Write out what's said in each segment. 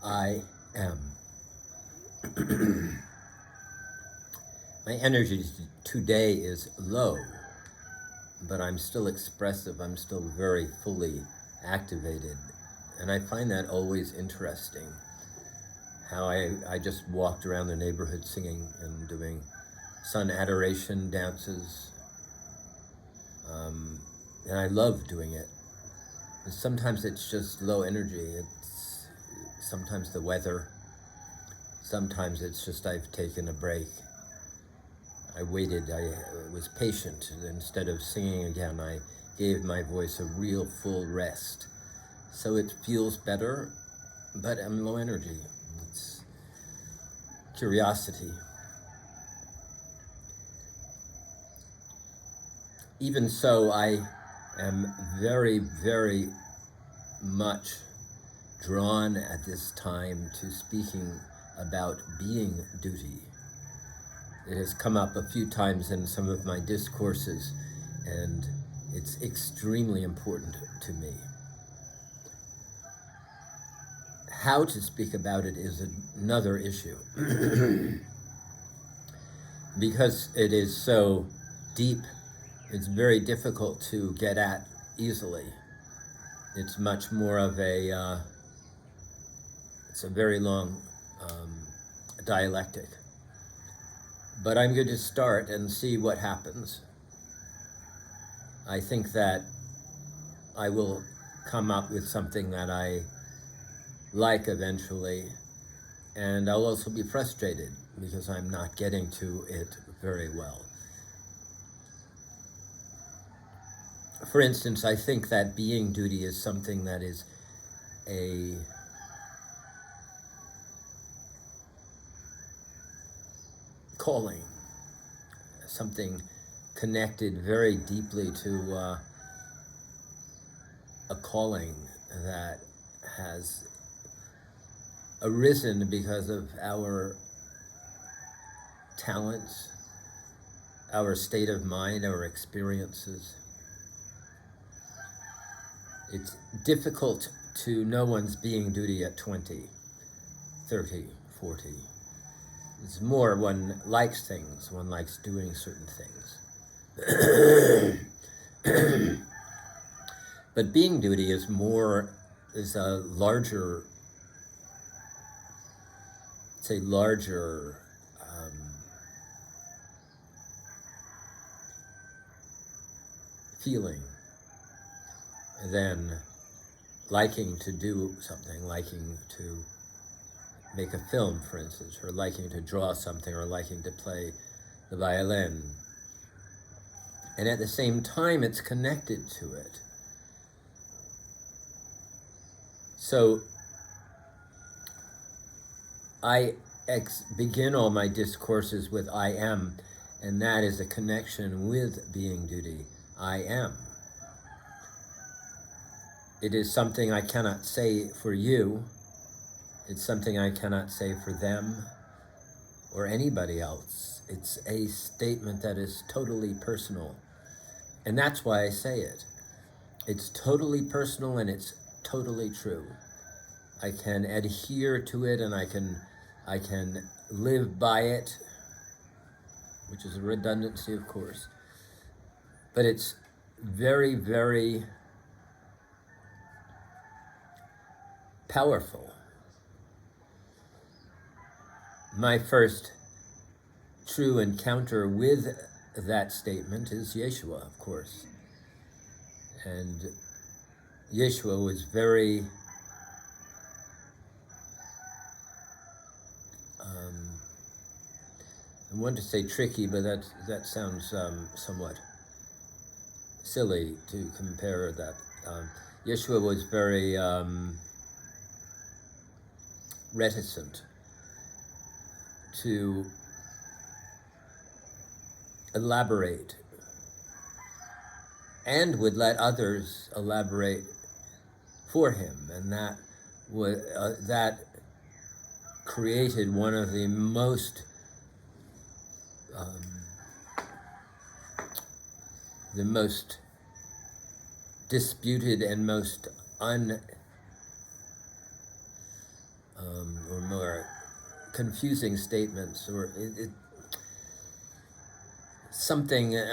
I am. My energy today is low, but I'm still expressive. I'm still very fully activated. And I find that always interesting. How I just walked around the neighborhood singing and doing sun adoration dances. And I love doing it. And sometimes it's just low energy. It's sometimes the weather. Sometimes it's just I've taken a break. I waited, I was patient. Instead of singing again, I gave my voice a real full rest. So it feels better, but I'm low energy. It's curiosity. Even so, I am very, very much drawn at this time to speaking about being duty. It has come up a few times in some of my discourses, and it's extremely important to me. How to speak about it is another issue. Because it is so deep, it's very difficult to get at easily. It's much more of it's a very long dialectic. But I'm going to start and see what happens. I think that I will come up with something that I like eventually, and I'll also be frustrated because I'm not getting to it very well. For instance, I think that being duty is something that is a calling, something connected very deeply to a calling that has arisen because of our talents, our state of mind, our experiences. It's difficult to know one's being duty at 20, 30, 40. It's more one likes things, one likes doing certain things. But being duty is a larger, it's a larger feeling than liking to do something, liking to make a film, for instance, or liking to draw something, or liking to play the violin. And at the same time, it's connected to it. So I begin all my discourses with I am, and that is a connection with being duty. I am. It is something I cannot say for you. It's something I cannot say for them or anybody else. It's a statement that is totally personal. And that's why I say it. It's totally personal and it's totally true. I can adhere to it and I can live by it, which is a redundancy, of course. But it's very, very powerful. My first true encounter with that statement is Yeshua, of course. And Yeshua was very I want to say tricky, but that sounds somewhat silly to compare that. Yeshua was very reticent to elaborate and would let others elaborate for him, and that created one of the most disputed and most confusing statements, or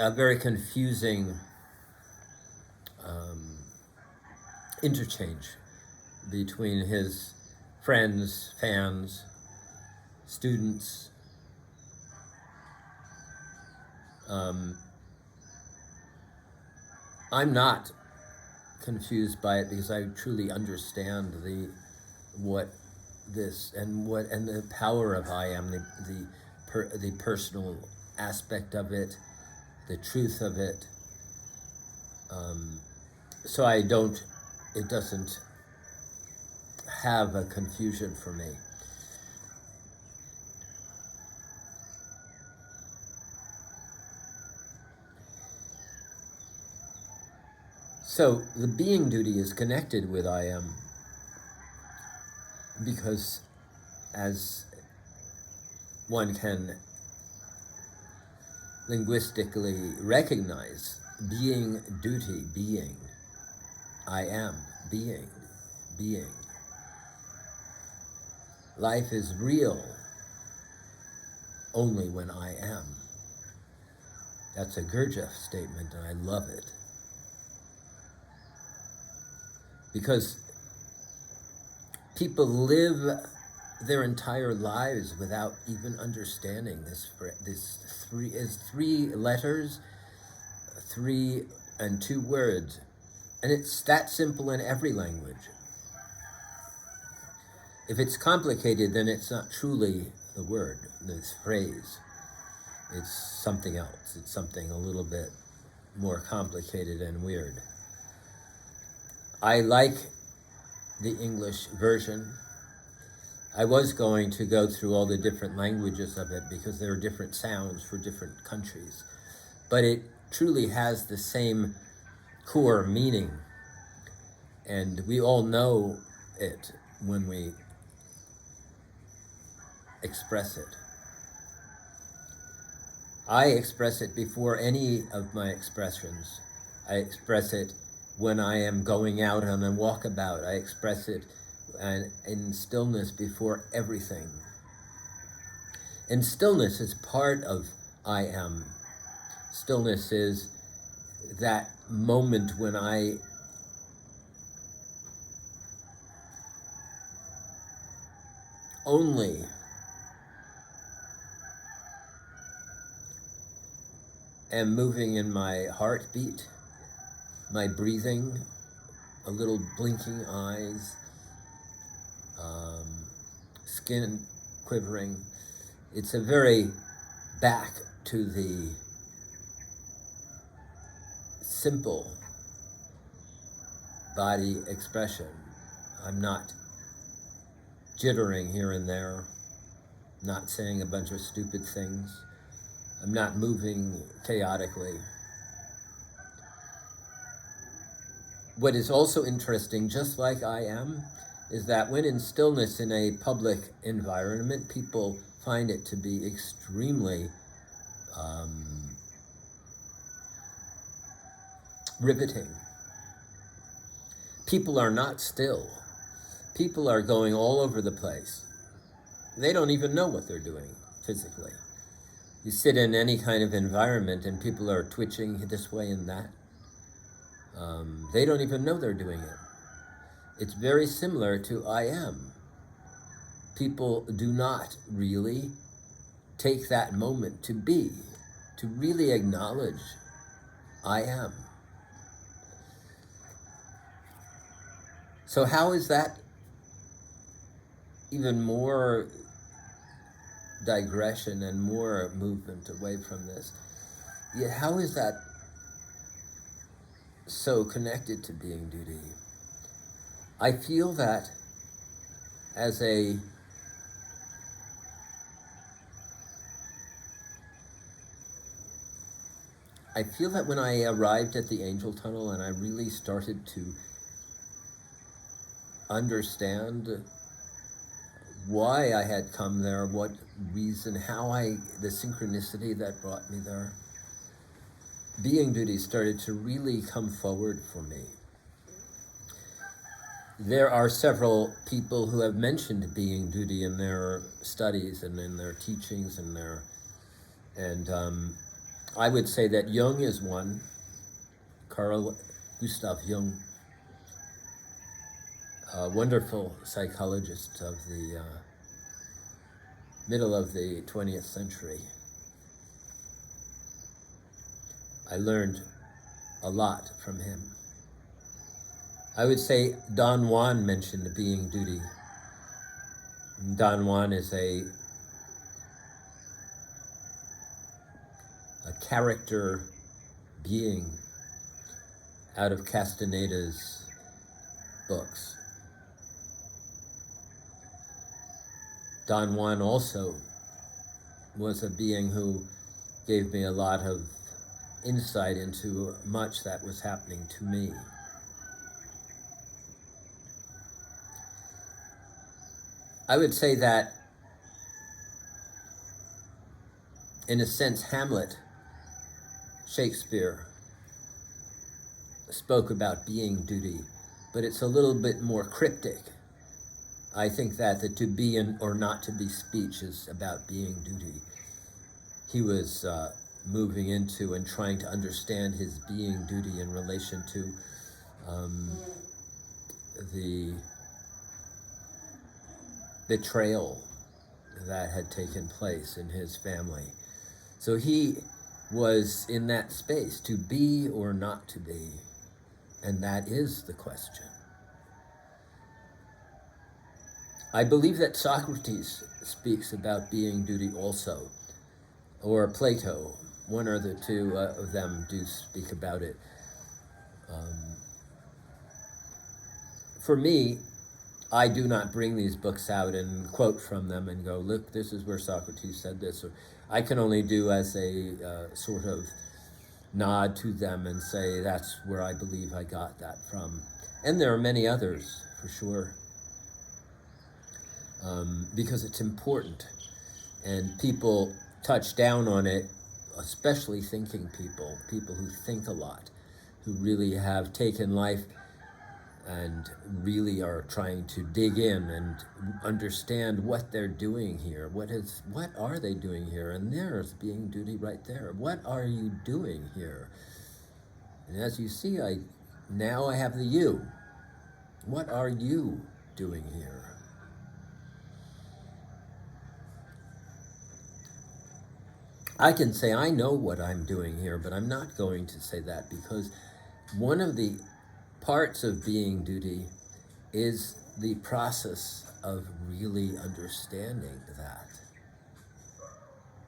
a very confusing interchange between his friends, fans, students. I'm not confused by it because I truly understand the power of I am, the personal aspect of it, the truth of it. So it doesn't have a confusion for me. So the being duty is connected with I am, because as one can linguistically recognize, being duty, being, I am, being. Life is real only when I am. That's a Gurdjieff statement, and I love it. Because people live their entire lives without even understanding this three letters, 3 and 2 words, and it's that simple in every language. If it's complicated, then it's not truly the word, this phrase. It's something else. It's something a little bit more complicated and weird. I like the English version. I was going to go through all the different languages of it because there are different sounds for different countries. But it truly has the same core meaning. And we all know it when we express it. I express it before any of my expressions. I express it when I am going out on a walkabout. I express it in stillness before everything. And stillness is part of I am. Stillness is that moment when I only am moving in my heartbeat, my breathing, a little blinking eyes, skin quivering. It's a very back to the simple body expression. I'm not jittering here and there, not saying a bunch of stupid things. I'm not moving chaotically. What is also interesting, just like I am, is that when in stillness in a public environment, people find it to be extremely riveting. People are not still. People are going all over the place. They don't even know what they're doing physically. You sit in any kind of environment and people are twitching this way and that. They don't even know they're doing it. It's very similar to I am. People do not really take that moment to be, to really acknowledge I am. So how is that even more digression and more movement away from this? Yeah, how is that so connected to being duty? I feel that when I arrived at the angel tunnel and I really started to understand why I had come there, what reason, the synchronicity that brought me there, being duty started to really come forward for me. there are several people who have mentioned being duty in their studies and in their teachings and I would say that Jung is one. Gustav Jung, a wonderful psychologist of the middle of the 20th century. I learned a lot from him. I would say Don Juan mentioned being duty. Don Juan is a character being out of Castaneda's books. Don Juan also was a being who gave me a lot of insight into much that was happening to me. I would say that, in a sense, Hamlet, Shakespeare, spoke about being duty, but it's a little bit more cryptic. I think that the to be or not to be speech is about being duty. He was moving into and trying to understand his being duty in relation to the betrayal that had taken place in his family. So he was in that space, to be or not to be, and that is the question. I believe that Socrates speaks about being duty also, or Plato. One or the two of them do speak about it. For me, I do not bring these books out and quote from them and go, look, this is where Socrates said this. Or I can only do as a sort of nod to them and say, that's where I believe I got that from. And there are many others, for sure, because it's important. And people touch down on it, especially thinking people who think a lot, who really have taken life and really are trying to dig in and understand what they're doing here. What are they doing here? And there's being duty right there. What are you doing here? And as you see, now I have the you. What are you doing here? I can say I know what I'm doing here, but I'm not going to say that, because one of the parts of being duty is the process of really understanding that.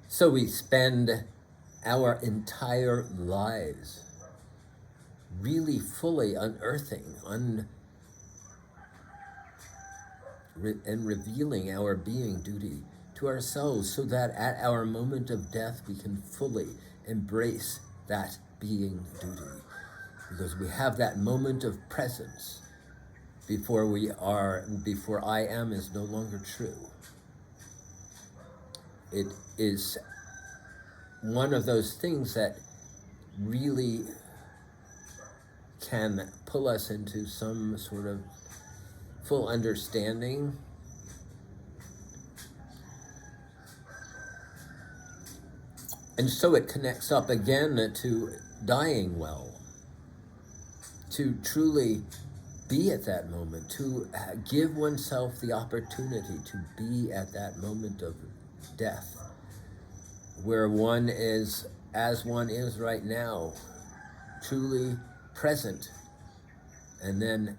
So we spend our entire lives really fully unearthing and revealing our being duty to ourselves, so that at our moment of death we can fully embrace that being duty. Because we have that moment of presence before I am is no longer true. It is one of those things that really can pull us into some sort of full understanding. And so it connects up again to dying well. To truly be at that moment, to give oneself the opportunity to be at that moment of death, where one is, as one is right now, truly present, and then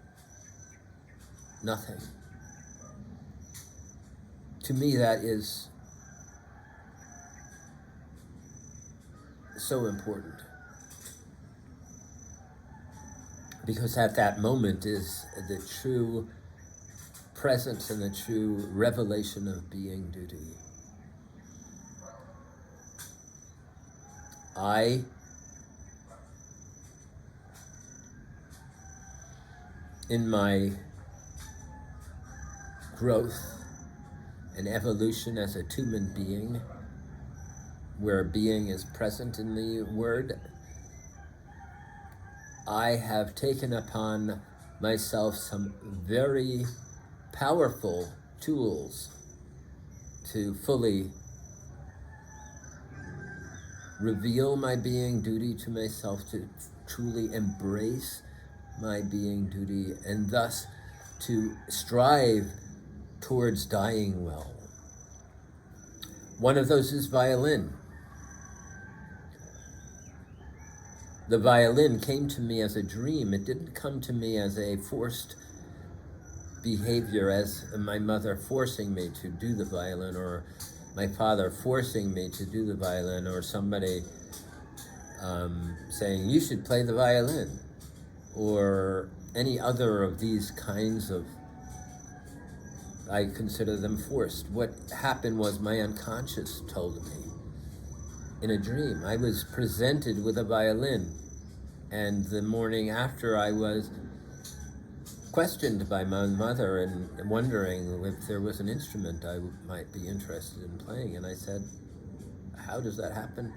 nothing. To me, that is so important. Because at that moment is the true presence and the true revelation of being duty. I in my growth and evolution as a Twoman being, where being is present in the word, I have taken upon myself some very powerful tools to fully reveal my being duty to myself, to truly embrace my being duty, and thus to strive towards dying well. One of those is violin. The violin came to me as a dream. It didn't come to me as a forced behavior, as my mother forcing me to do the violin, or my father forcing me to do the violin, or somebody saying, you should play the violin, or any other of these kinds of, I consider them forced. What happened was my unconscious told me in a dream. I was presented with a violin, and the morning after I was questioned by my mother and wondering if there was an instrument I might be interested in playing. And I said, how does that happen?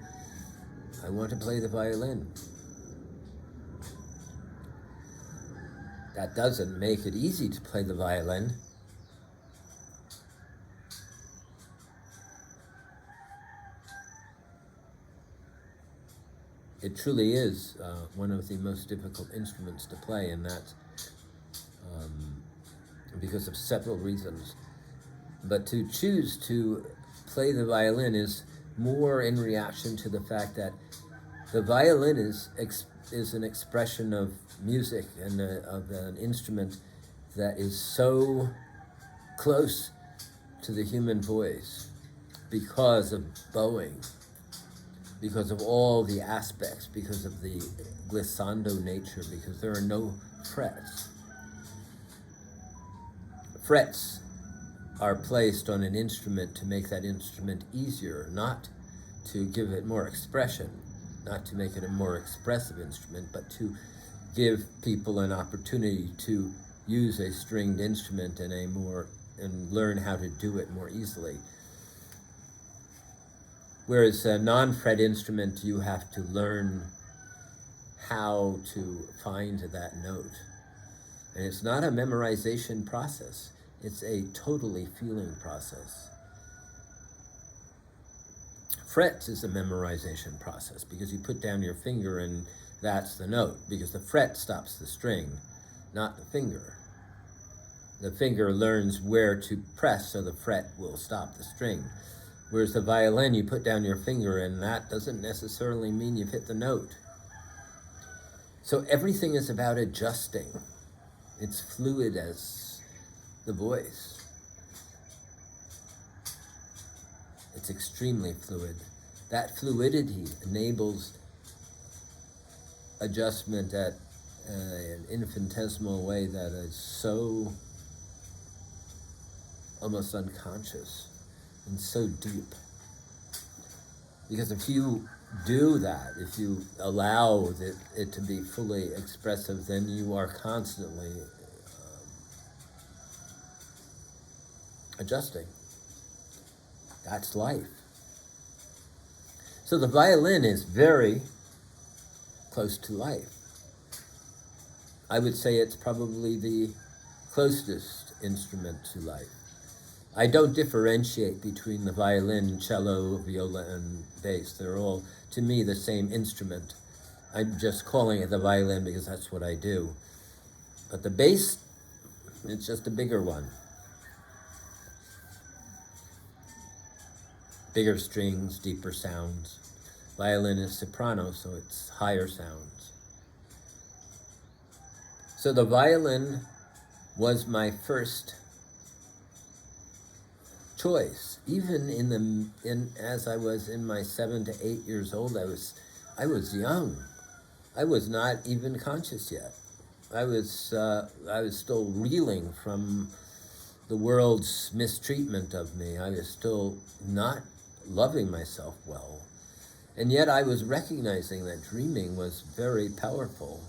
I want to play the violin. That doesn't make it easy to play the violin. It truly is one of the most difficult instruments to play, and that's because of several reasons. But to choose to play the violin is more in reaction to the fact that the violin is an expression of music and of an instrument that is so close to the human voice because of bowing, because of all the aspects, because of the glissando nature, because there are no frets. Frets are placed on an instrument to make that instrument easier, not to give it more expression, not to make it a more expressive instrument, but to give people an opportunity to use a stringed instrument and learn how to do it more easily. Whereas a non-fret instrument, you have to learn how to find that note. And it's not a memorization process. It's a totally feeling process. Frets is a memorization process because you put down your finger and that's the note, because the fret stops the string, not the finger. The finger learns where to press so the fret will stop the string. Whereas the violin, you put down your finger and that doesn't necessarily mean you've hit the note. So everything is about adjusting. It's fluid as the voice. It's extremely fluid. That fluidity enables adjustment at an infinitesimal way that is so almost unconscious and so deep. Because if you do that, if you allow it to be fully expressive, then you are constantly adjusting. That's life. So the violin is very close to life. I would say it's probably the closest instrument to life. I don't differentiate between the violin, cello, viola, and bass. They're all, to me, the same instrument. I'm just calling it the violin because that's what I do. But the bass, it's just a bigger one. Bigger strings, deeper sounds. Violin is soprano, so it's higher sounds. So the violin was my first choice. Even as I was in my 7 to 8 years old, I was young. I was not even conscious yet. I was still reeling from the world's mistreatment of me. I was still not loving myself well. And yet I was recognizing that dreaming was very powerful.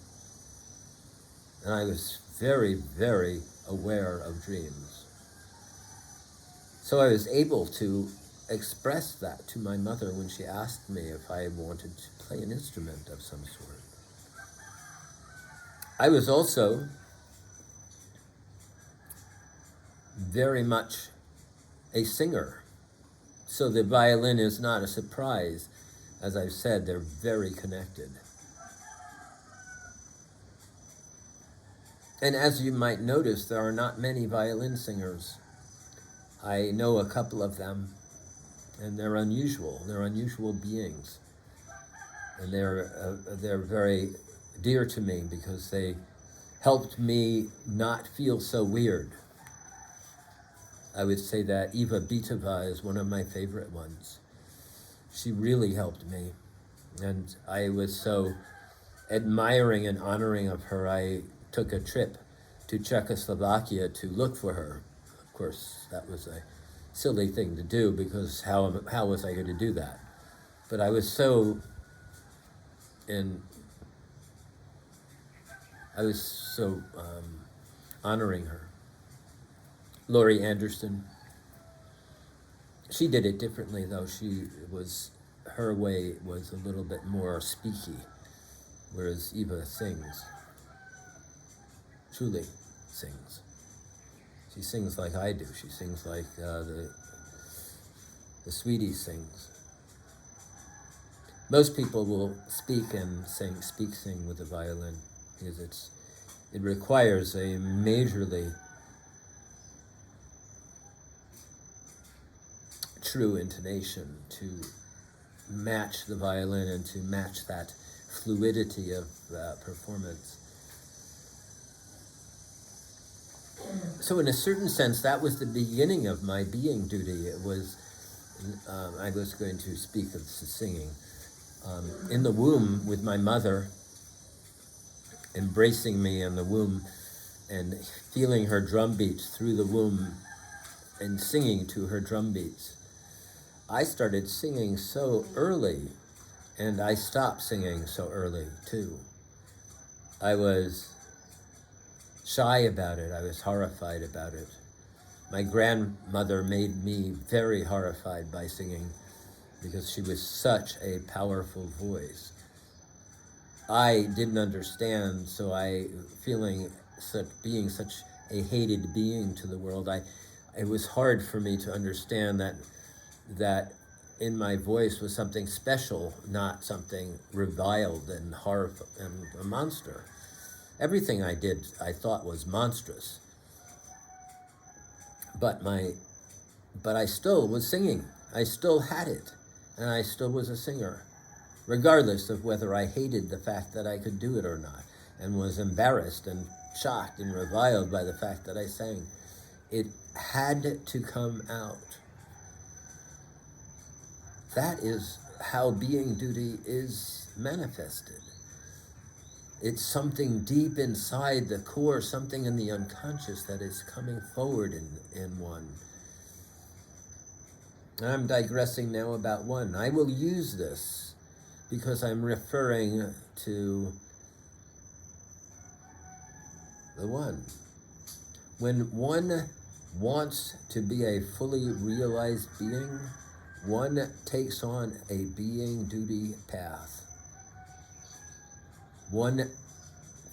And I was very, very aware of dreams. So I was able to express that to my mother when she asked me if I wanted to play an instrument of some sort. I was also very much a singer. So the violin is not a surprise. As I've said, they're very connected. And as you might notice, there are not many violin singers. I know a couple of them, and they're unusual. They're unusual beings. And they're very dear to me because they helped me not feel so weird. I would say that Iva Bittova is one of my favorite ones. She really helped me. And I was so admiring and honoring of her, I took a trip to Czechoslovakia to look for her. Of course, that was a silly thing to do because how was I going to do that? But I was so honoring her. Laurie Anderson. She did it differently though. Her way was a little bit more speaky, whereas Eva sings. Truly sings. She sings like I do. She sings like the sweetie sings. Most people will speak sing with the violin because it requires a majorly true intonation to match the violin and to match that fluidity of performance. So in a certain sense, that was the beginning of my being duty. It was, I was going to speak of the singing. In the womb with my mother, embracing me in the womb and feeling her drum beats through the womb and singing to her drum beats. I started singing so early, and I stopped singing so early too. I was shy about it. I was horrified about it. My grandmother made me very horrified by singing because she was such a powerful voice. I didn't understand, so being such a hated being to the world, it was hard for me to understand that in my voice was something special, not something reviled and horrible and a monster. Everything I did, I thought was monstrous. But I still was singing. I still had it, and I still was a singer, regardless of whether I hated the fact that I could do it or not, and was embarrassed and shocked and reviled by the fact that I sang. It had to come out. That is how being duty is manifested. It's something deep inside the core, something in the unconscious that is coming forward in one. I'm digressing now about one. I will use this because I'm referring to the one. When one wants to be a fully realized being, one takes on a being duty path. One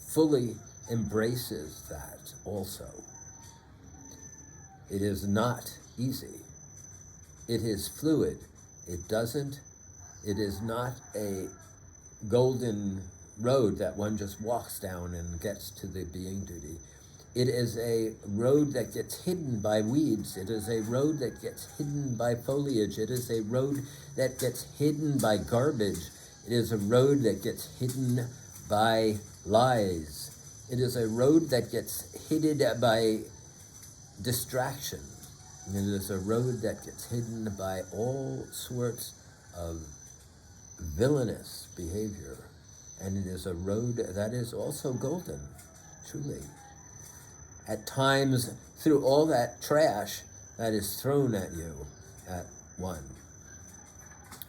fully embraces that also. It is not easy. It is fluid. It is not a golden road that one just walks down and gets to the being duty. It is a road that gets hidden by weeds. It is a road that gets hidden by foliage. It is a road that gets hidden by garbage. It is a road that gets hidden by lies. It is a road that gets hidden by distraction. And it is a road that gets hidden by all sorts of villainous behavior. And it is a road that is also golden, truly. At times, through all that trash that is thrown at you at one.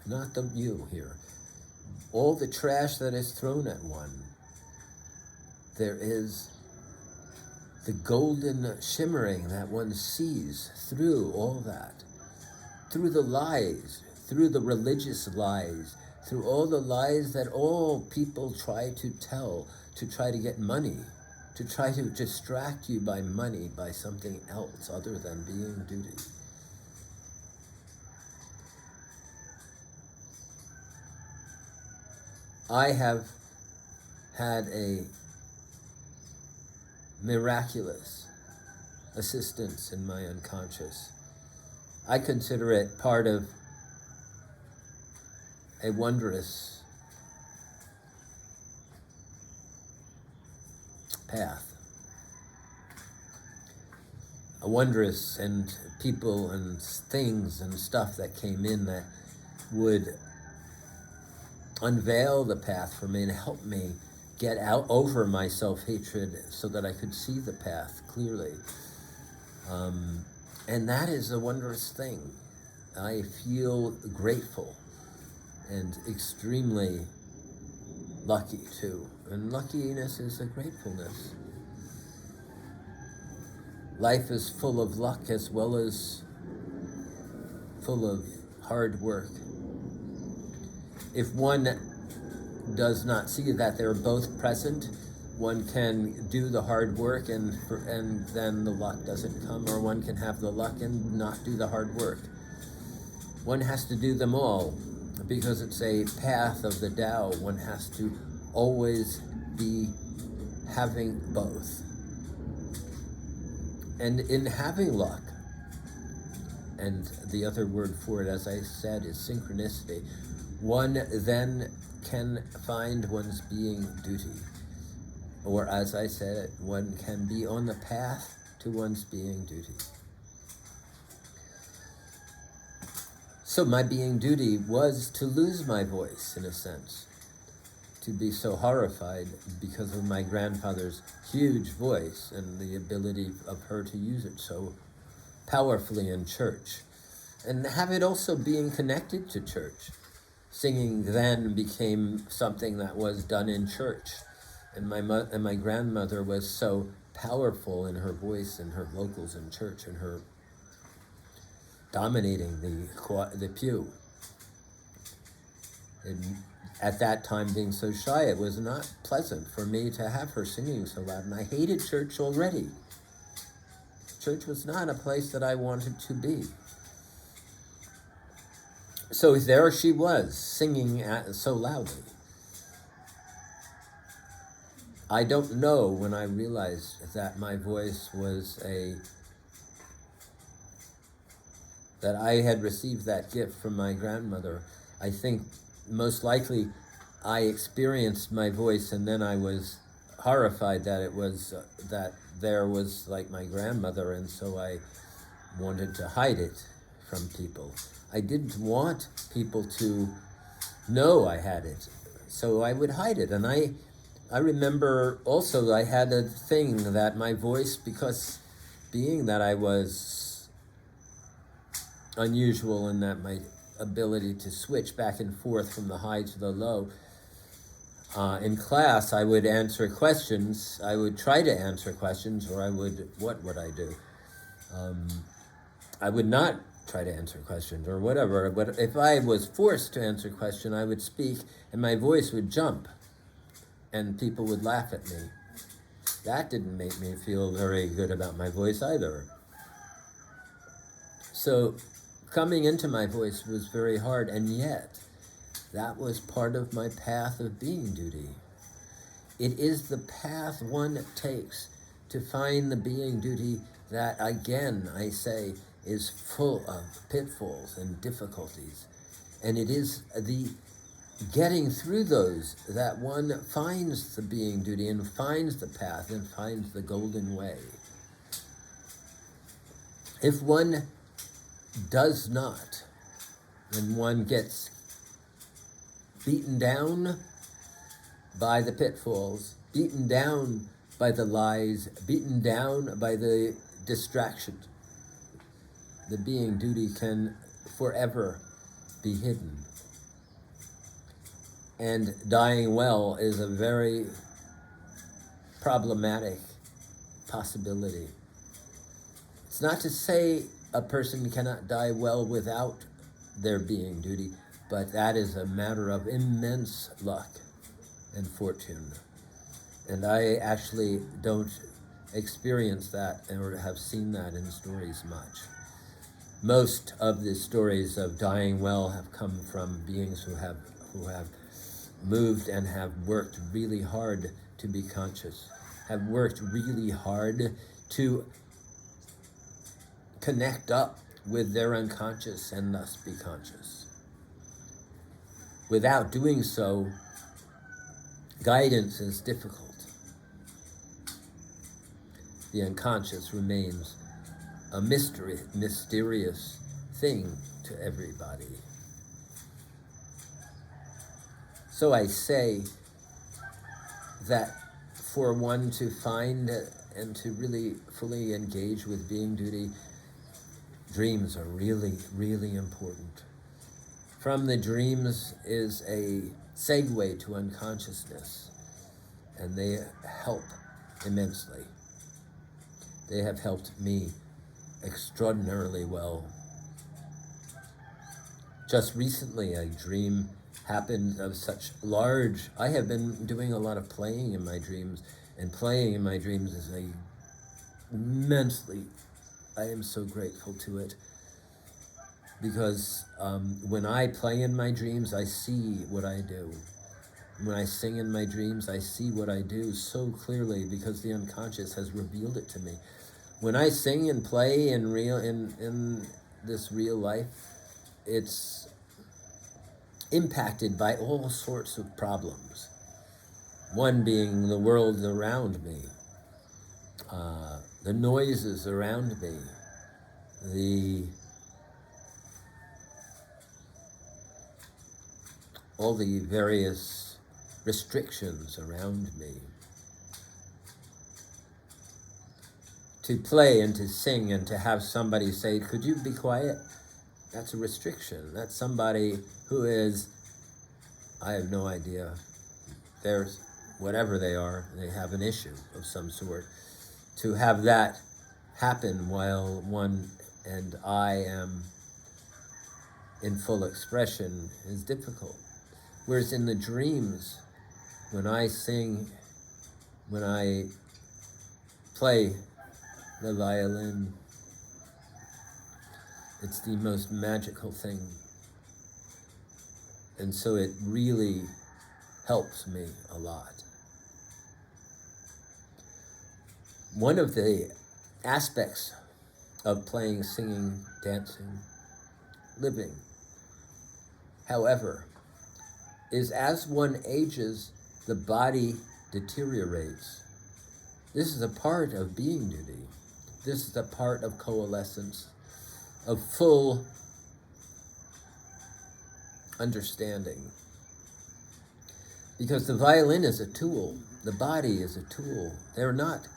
Not the you here. All the trash that is thrown at one, there is the golden shimmering that one sees through all that, through the lies, through the religious lies, through all the lies that all people try to tell to try to get money. to try to distract you by money, by something else other than being duty. I have had a miraculous assistance in my unconscious. I consider it part of a wondrous path. A wondrous, and people and things and stuff that came in that would unveil the path for me and help me get out over my self-hatred so that I could see the path clearly. And that is a wondrous thing. I feel grateful and extremely lucky too. And luckiness is a gratefulness. Life is full of luck as well as full of hard work. If one does not see that they're both present, one can do the hard work and then the luck doesn't come, or one can have the luck and not do the hard work. One has to do them all because it's a path of the Tao. One has to always be having both. And in having luck, and the other word for it, as I said, is synchronicity, one then can find one's being duty. Or as I said, one can be on the path to one's being duty. So my being duty was to lose my voice, in a sense, to be so horrified because of my grandfather's huge voice and the ability of her to use it so powerfully in church, and have it also being connected to church. Singing then became something that was done in church, and my grandmother was so powerful in her voice and her vocals in church and her dominating the pew. And at that time, being so shy, it was not pleasant for me to have her singing so loud, and I hated church already. Church was not a place that I wanted to be. So there she was, singing so loudly. I don't know when I realized that my voice was that I had received that gift from my grandmother. I think most likely I experienced my voice and then I was horrified that it was, that there was like my grandmother, and so I wanted to hide it from people. I didn't want people to know I had it, so I would hide it. And I remember also I had a thing that my voice, because being that I was unusual in that my ability to switch back and forth from the high to the low, in class I would answer questions. I would try to answer questions, or what would I do? I would not try to answer questions or whatever, but if I was forced to answer a question, I would speak and my voice would jump and people would laugh at me. That didn't make me feel very good about my voice either. So coming into my voice was very hard, and yet that was part of my path of being duty. It is the path one takes to find the being duty that, again, I say, is full of pitfalls and difficulties. And it is the getting through those that one finds the being duty and finds the path and finds the golden way. If one does not, when one gets beaten down by the pitfalls, beaten down by the lies, beaten down by the distractions, the being duty can forever be hidden. And dying well is a very problematic possibility. It's not to say a person cannot die well without their being duty, but that is a matter of immense luck and fortune. And I actually don't experience that or have seen that in stories much. Most of the stories of dying well have come from beings who have moved and have worked really hard to be conscious, have worked really hard to connect up with their unconscious and thus be conscious. Without doing so, guidance is difficult. The unconscious remains a mysterious thing to everybody. So I say that for one to find and to really fully engage with being duty, dreams are really, really important. From the dreams is a segue to unconsciousness, and they help immensely. They have helped me extraordinarily well. Just recently, a dream happened of such large... I have been doing a lot of playing in my dreams, and playing in my dreams is immensely... I am so grateful to it, because when I play in my dreams, I see what I do. When I sing in my dreams, I see what I do so clearly because the unconscious has revealed it to me. When I sing and play in this real life, it's impacted by all sorts of problems. One being the world around me, the noises around me, all the various restrictions around me. To play and to sing and to have somebody say, "Could you be quiet?" That's a restriction. That's somebody who is, I have no idea, there's whatever they are, they have an issue of some sort. To have that happen while one and I am in full expression is difficult. Whereas in the dreams, when I sing, when I play the violin, it's the most magical thing. And so it really helps me a lot. One of the aspects of playing, singing, dancing, living, however, is as one ages, the body deteriorates. This is a part of being duty. This is a part of coalescence, of full understanding. Because the violin is a tool, the body is a tool. They're not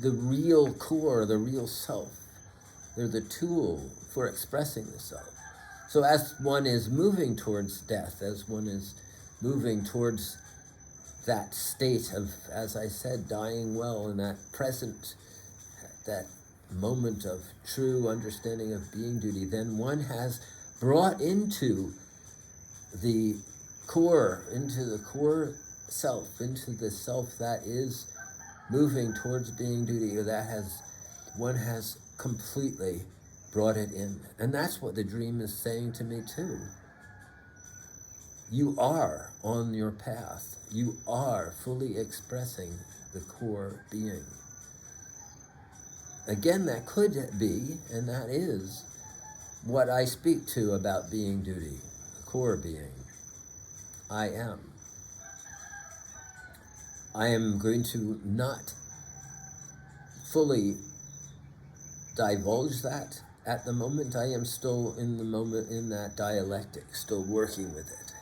the real core, the real self. They're the tool for expressing the self. So as one is moving towards death, as one is moving towards that state of, as I said, dying well, in that present, that moment of true understanding of being duty, then one has brought into the core self, into the self that is moving towards being duty, or one has completely brought it in. And that's what the dream is saying to me too. You are on your path. You are fully expressing the core being. Again, that could be, and that is, what I speak to about being duty, the core being. I am. I am going to not fully divulge that at the moment. I am still in the moment, in that dialectic, still working with it.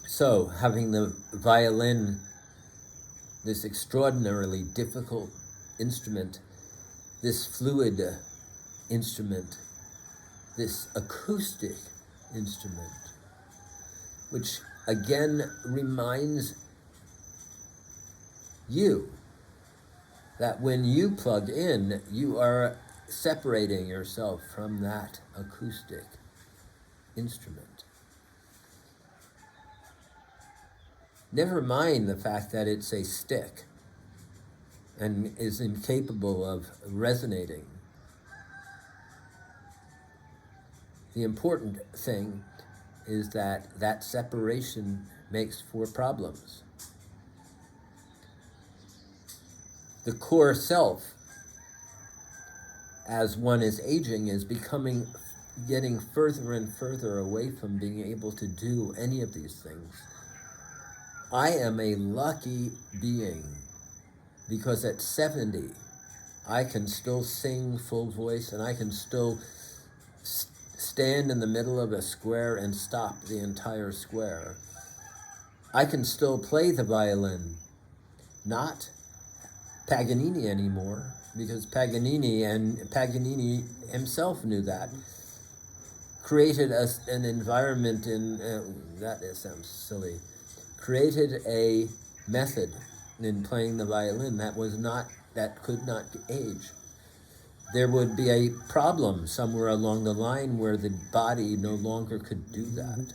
So, having the violin, this extraordinarily difficult instrument, this fluid instrument, this acoustic instrument, which again reminds you that when you plug in, you are separating yourself from that acoustic instrument. Never mind the fact that it's a stick and is incapable of resonating. The important thing is that that separation makes for problems. The core self, as one is aging, is getting further and further away from being able to do any of these things. I am a lucky being because at 70, I can still sing full voice and I can still stand in the middle of a square and stop the entire square. I can still play the violin, not Paganini anymore, because Paganini himself knew that, created an environment sounds silly, created a method in playing the violin that could not age. There would be a problem somewhere along the line where the body no longer could do that.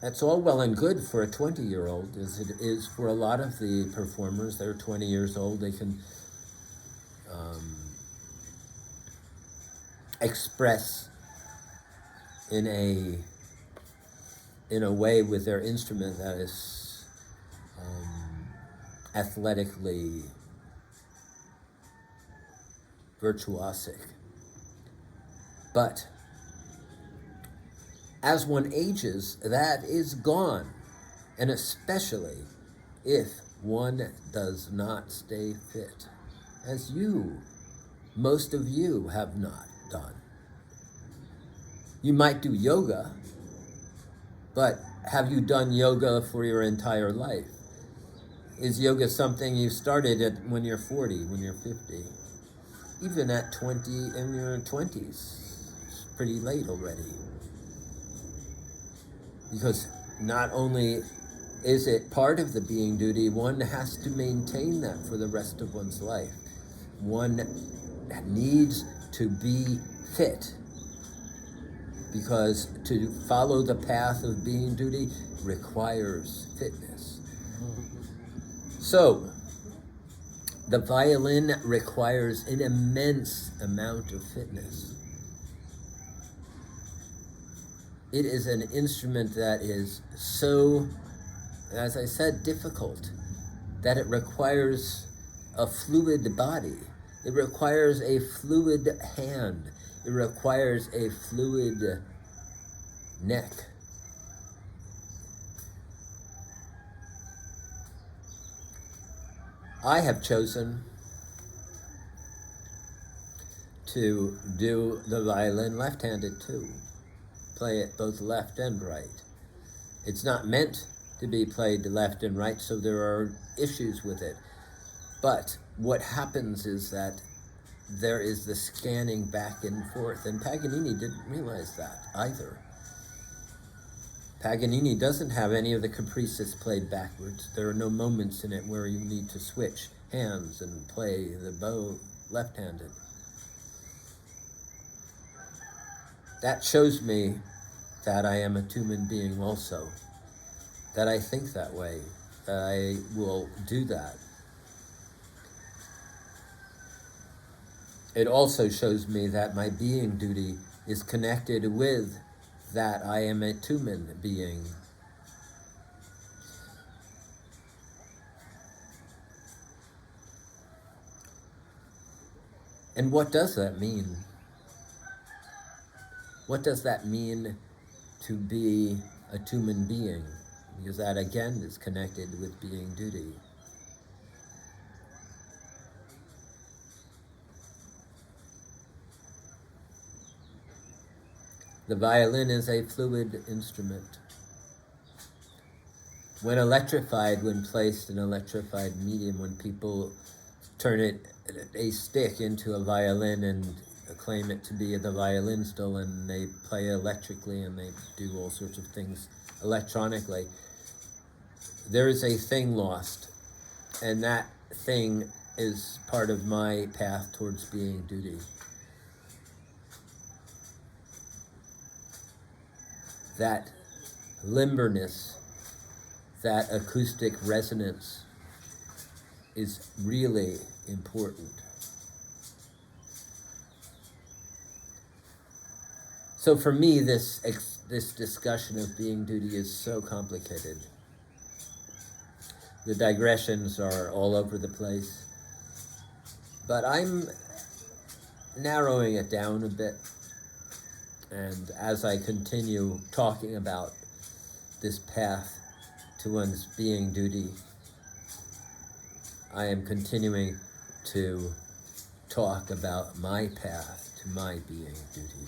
That's all well and good for a 20-year-old, as it is for a lot of the performers. They're 20 years old. They can express in a way with their instrument that is athletically virtuosic. But as one ages, that is gone, and especially if one does not stay fit, as most of you have not done. You might do yoga, but have you done yoga for your entire life? Is yoga something you started when you're 40, when you're 50? Even at 20, in your 20s, it's pretty late already. Because not only is it part of the being duty, one has to maintain that for the rest of one's life. One needs to be fit, because to follow the path of being duty requires fitness. So, the violin requires an immense amount of fitness. It is an instrument that is so, as I said, difficult, that it requires a fluid body. It requires a fluid hand. It requires a fluid neck. I have chosen to do the violin left-handed too. Play it both left and right. It's not meant to be played left and right, so there are issues with it. But what happens is that there is the scanning back and forth, and Paganini didn't realize that either. Paganini doesn't have any of the caprices played backwards. There are no moments in it where you need to switch hands and play the bow left-handed. That shows me that I am a Twoman being also, that I think that way, that I will do that. It also shows me that my being duty is connected with that I am a Twoman being. And what does that mean? What does that mean to be a Twoman being? Because that again is connected with being duty. The violin is a fluid instrument. When electrified, when placed in electrified medium, when people turn a stick into a violin and claim it to be the violin still, and they play electrically and they do all sorts of things electronically, there is a thing lost, and that thing is part of my path towards being duty. That limberness, that acoustic resonance is really important. So for me, this discussion of being duty is so complicated. The digressions are all over the place, but I'm narrowing it down a bit. And as I continue talking about this path to one's being duty, I am continuing to talk about my path to my being duty.